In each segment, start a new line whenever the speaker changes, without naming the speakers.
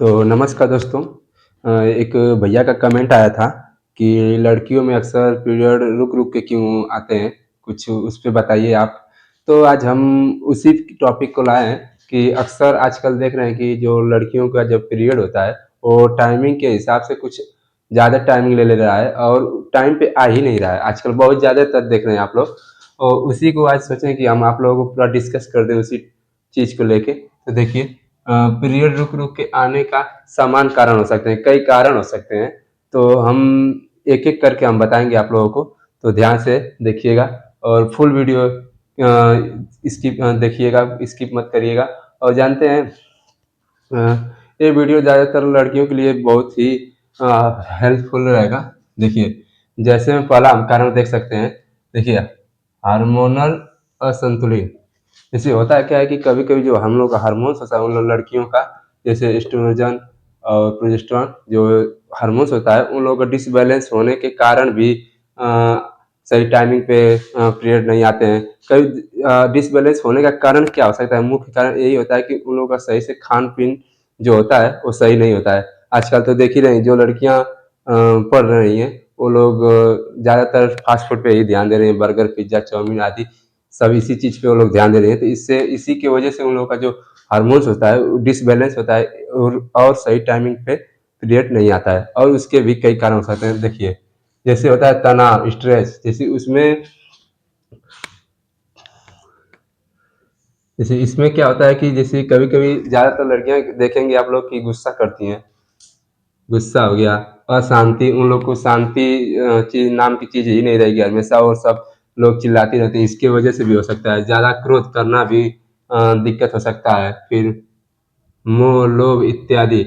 तो नमस्कार दोस्तों। एक भैया का कमेंट आया था कि लड़कियों में अक्सर पीरियड रुक-रुक के क्यों आते हैं, कुछ उस पे बताइए आप। तो आज हम उसी टॉपिक को लाए हैं कि अक्सर आजकल देख रहे हैं कि जो लड़कियों का जब पीरियड होता है, वो टाइमिंग के हिसाब से कुछ ज़्यादा टाइमिंग ले ले रहा है और टाइम पे आ ही नहीं रहा है। आजकल बहुत ज़्यादातर देख रहे हैं आप लोग और उसी को आज सोचे कि हम आप लोगों को पूरा डिस्कस कर दें उसी चीज़ को लेके। तो देखिए, पीरियड रुक-रुक के आने का समान कारण हो सकते हैं, कई कारण हो सकते हैं। तो हम एक-एक करके हम बताएँगे आप लोगों को, तो ध्यान से देखिएगा और फुल वीडियो स्किप देखिएगा, स्किप मत करिएगा। और जानते हैं, ये वीडियो ज़्यादातर लड़कियों के लिए बहुत ही हेल्पफुल रहेगा। देखिए, जैसे हम पहला हम कारण देख सकते हैं, देखिए हार्मोनल असंतुलित। जैसे होता क्या है कि कभी-कभी जो हम लोग का हार्मोन्स होता है उन लड़कियों का, जैसे एस्ट्रोजन और प्रोजेस्टेरॉन जो हार्मोन्स होता है, उन लोगों का डिसबैलेंस होने के कारण भी सही टाइमिंग पे पीरियड नहीं आते हैं। कई डिसबैलेंस होने का कारण क्या हो सकता है? मुख्य कारण यही होता है कि उन लोगों का सही से खान-पीन जो होता है, वो सही नहीं होता है। आजकल तो देख ही रहे हैं, जो लड़कियाँ पढ़ रही हैं, वो लोग ज़्यादातर फ़ास्ट फूड पे ही ध्यान दे रही हैं, बर्गर, पिज़्ज़ा, चाउमीन आदि सब इसी चीज़ पे वो लोग ध्यान दे रहे हैं। तो इससे इसी की वजह से उन लोगों का जो हार्मोन्स होता है, वो डिसबैलेंस होता है और सही टाइमिंग पे पीरियड नहीं आता है और उसके भी कई कारण हो सकते हैं। देखिए, जैसे होता है तनाव, स्ट्रेस, जैसे इसमें क्या होता है कि जैसे कभी-कभी ज़्यादातर लड़कियाँ देखेंगे आप लोग कि गुस्सा करती हैं। गुस्सा हो गया, अशांति, उन लोग को शांति चीज़ नाम की चीज़ ही नहीं रहेगी हमेशा, और सब लोग चिल्लाती रहती हैं, इसकी वजह से भी हो सकता है। ज़्यादा क्रोध करना भी दिक्कत हो सकता है। फिर मोह, लोभ इत्यादि,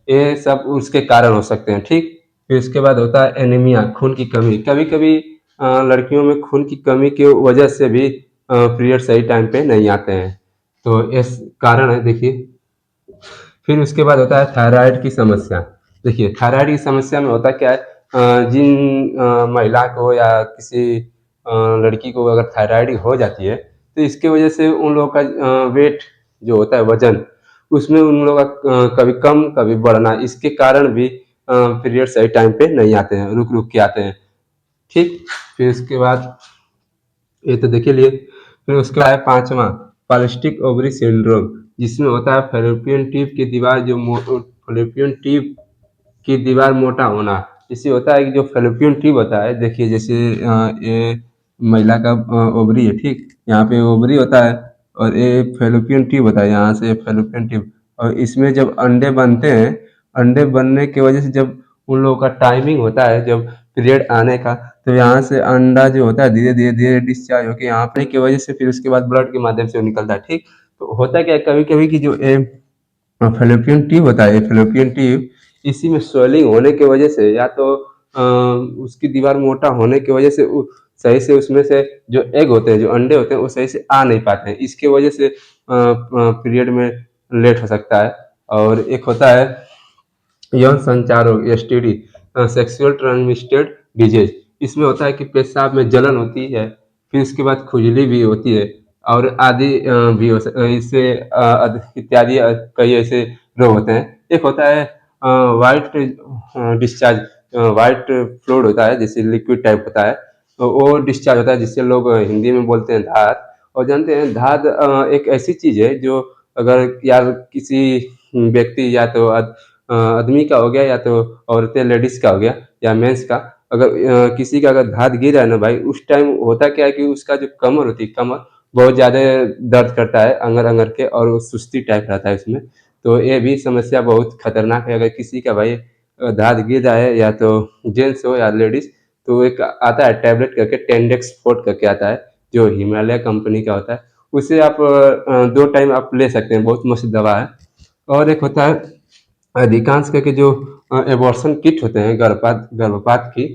ये सब उसके कारण हो सकते हैं, ठीक? फिर उसके बाद होता है एनीमिया, खून की कमी। कभी-कभी लड़कियों में खून की कमी की वजह से भी पीरियड सही टाइम पे नहीं आते हैं। तो इस कारण है, देखिए। फिर उसके बाद होता है थायराइड की समस्या। देखिए, थायराइड की समस्या में होता क्या है, जिन महिला को या किसी लड़की को अगर थायराइड हो जाती है, तो इसकी वजह से उन लोगों का वेट जो होता है, वज़न, उसमें उन लोगों का कभी कम, कभी बढ़ना, इसके कारण भी पीरियड सही टाइम पे नहीं आते हैं, रुक-रुक के आते हैं, ठीक? फिर उसके बाद ये तो देख ही लिए। फिर उसके बाद है पाँचवाँ, पॉलिसिस्टिक ओवरी सिंड्रोम, जिसमें होता है फैलोपियन ट्यूब की दीवार फैलोपियन ट्यूब की दीवार मोटा होना। इससे होता है कि जो फैलोपियन ट्यूब होता है, देखिए जैसे ये महिला का ओवरी है, ठीक? यहाँ पे ओवरी होता है और ये फैलोपियन ट्यूब होता है, यहाँ से फैलोपियन ट्यूब। और इसमें जब अंडे बनते हैं, अंडे बनने की वजह से जब उन लोगों का टाइमिंग होता है, जब पीरियड आने का, तो यहाँ से अंडा जो होता है धीरे-धीरे डिस्चार्ज होके यहाँ पे की वजह से फिर उसके बाद ब्लड के माध्यम से वो निकलता है, ठीक? तो होता क्या है कभी-कभी कि जो ये फैलोपियन ट्यूब होता है, फैलोपियन ट्यूब, इसी में स्वेलिंग होने की वजह से या तो उसकी दीवार मोटा होने की वजह से सही से उसमें से जो एग होते हैं, जो अंडे होते हैं, वो सही से आ नहीं पाते हैं। इसकी वजह से पीरियड में लेट हो सकता है। और एक होता है यौन संचार रोग, एसटीडी, सेक्सुअल ट्रांसमिटेड डिजीज। इसमें होता है कि पेशाब में जलन होती है, फिर उसके बाद खुजली भी होती है और आदि भी इससे इत्यादि कई ऐसे रोग होते हैं। एक होता है वाइट डिस्चार्ज, वाइट फ्लूइड होता है, जैसे लिक्विड टाइप होता है, तो वो डिस्चार्ज होता है जिससे लोग हिंदी में बोलते हैं धात। और जानते हैं धात एक ऐसी चीज़ है जो अगर यार किसी व्यक्ति या तो आदमी का हो गया या तो औरतें लेडीज़ का हो गया या मेंस का, अगर किसी का अगर हाथ गिर रहा है ना भाई, उस टाइम होता क्या है कि उसका जो कमर होती है, कमर बहुत ज़्यादा दर्द करता है अंगर-अंगर के, और वो सुस्ती टाइप रहता है उसमें। तो ये भी समस्या बहुत खतरनाक है। अगर किसी का भाई दाँत गिर रहा है, या तो जेंट्स हो या लेडीज़, तो एक आता है टैबलेट करके, टेंडेक्स फोर्ट करके आता है, जो हिमालय कंपनी का होता है। उसे आप 2 टाइम आप ले सकते हैं, बहुत मस्त दवा है। और एक होता है अधिकांश करके जो एबॉर्शन किट होते हैं गर्भपात की,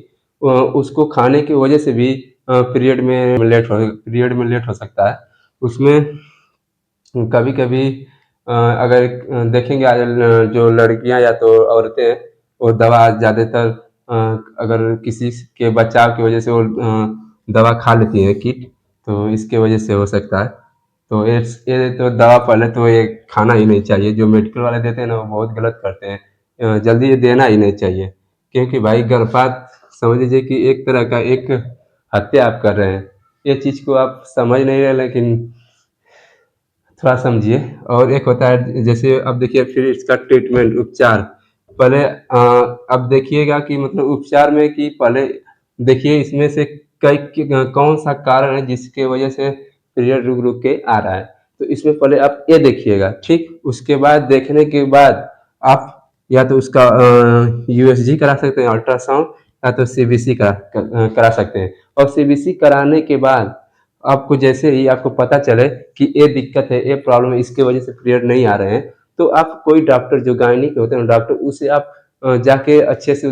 उसको खाने की वजह से भी पीरियड में लेट हो सकता है। उसमें कभी-कभी अगर देखेंगे आज जो लड़कियाँ या तो औरतें हैं, वो दवा ज़्यादातर अगर किसी के बचाव की वजह से वो दवा खा लेती हैं किट, तो इसके वजह से हो सकता है। तो ये तो दवा पहले तो ये खाना ही नहीं चाहिए, जो मेडिकल वाले देते हैं ना वो बहुत गलत करते हैं। जल्दी ये देना ही नहीं चाहिए, क्योंकि भाई गर्भपात समझ लीजिए कि एक तरह का एक हत्या आप कर रहे हैं। ये चीज़ को आप समझ नहीं रहे, लेकिन थोड़ा समझिए। और एक होता है जैसे अब देखिए फिर इसका ट्रीटमेंट उपचार, पहले अब देखिएगा कि मतलब उपचार में कि पहले देखिए इसमें से कौन सा कारण है जिसके वजह से पीरियड रुक रुक के आ रहा है। तो इसमें पहले आप ये देखिएगा, ठीक। उसके बाद देखने के बाद आप या तो उसका यूएसजी करा सकते हैं, अल्ट्रासाउंड, या तो सीबीसी करा सकते हैं। और सीबीसी कराने के बाद आपको जैसे ही आपको पता चले कि ये दिक्कत है, ये प्रॉब्लम है, इसके वजह से पीरियड नहीं आ रहे हैं, तो आप कोई डॉक्टर जो गायनिक होते हैं डॉक्टर, उसे आप जाके अच्छे से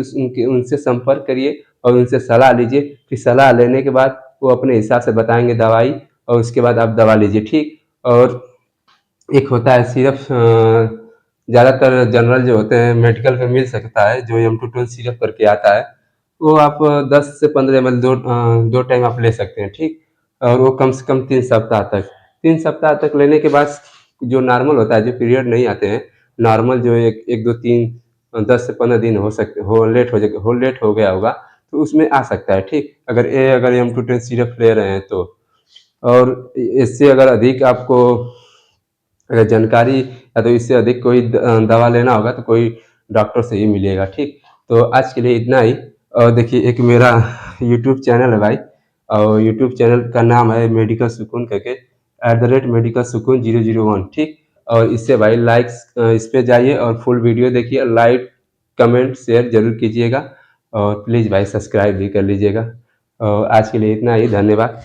उनसे संपर्क करिए और उनसे सलाह लीजिए। फिर सलाह लेने के बाद वो अपने हिसाब से बताएंगे दवाई, और उसके बाद आप दवा लीजिए, ठीक। और एक होता है सिर्फ ज़्यादातर जनरल जो होते हैं मेडिकल में मिल सकता है, जो M22 सिरप करके आता है, वो आप 10 से 15 ml दो टाइम आप ले सकते हैं, ठीक। और वो कम से कम 3 सप्ताह तक लेने के बाद जो नॉर्मल होता है, जो पीरियड नहीं आते हैं नॉर्मल, जो एक एक दो तीन 10 से 15 दिन हो लेट हो गया होगा, तो उसमें आ सकता है, ठीक। अगर M22 सिरप ले रहे हैं तो। और इससे अगर अधिक आपको अगर जानकारी या तो इससे अधिक कोई दवा लेना होगा तो कोई डॉक्टर से ही मिलेगा, ठीक। तो आज के लिए इतना ही। और देखिए एक मेरा यूट्यूब चैनल है भाई, और यूट्यूब चैनल का नाम है मेडिकल सुकून करके, @मेडिकल सुकून 001, ठीक। और इससे भाई लाइक्स इस पे जाइए और फुल वीडियो देखिए, लाइक कमेंट शेयर जरूर कीजिएगा, और प्लीज़ भाई सब्सक्राइब भी कर लीजिएगा। और आज के लिए इतना ही, धन्यवाद।